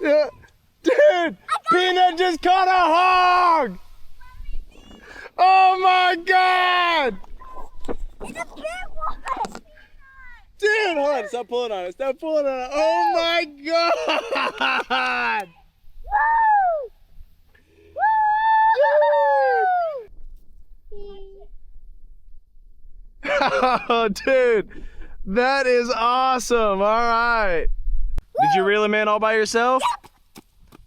Yeah. Dude, Peanut just caught a hog! Oh my God! It's a big one! Dude, hold on, stop pulling on it, stop pulling on it. Oh my God! Woo! Oh, dude, that is awesome. All right. Did you reel him in all by yourself? Yep.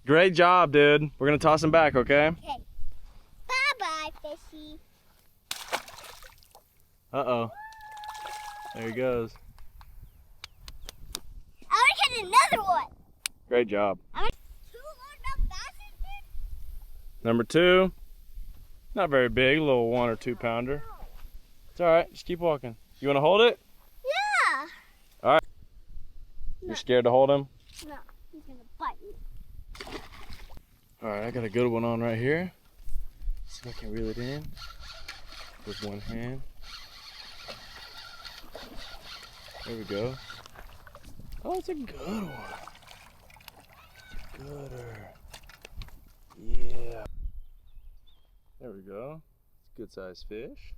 Great job, dude. We're gonna toss him back, okay? Okay. Bye-bye, fishy. Uh-oh. There he goes. I want to get another one. Great job. Two largemouth basses, dude? Number 2. Not very big, a little 1 or 2 pounder. It's all right, just keep walking. You wanna hold it? Yeah. All right. You're scared to hold him? No, he's gonna bite me. All right, I got a good one on right here. See if I can reel it in with one hand. There we go. Oh, it's a good one. Gooder. Yeah. There we go. It's a good sized fish.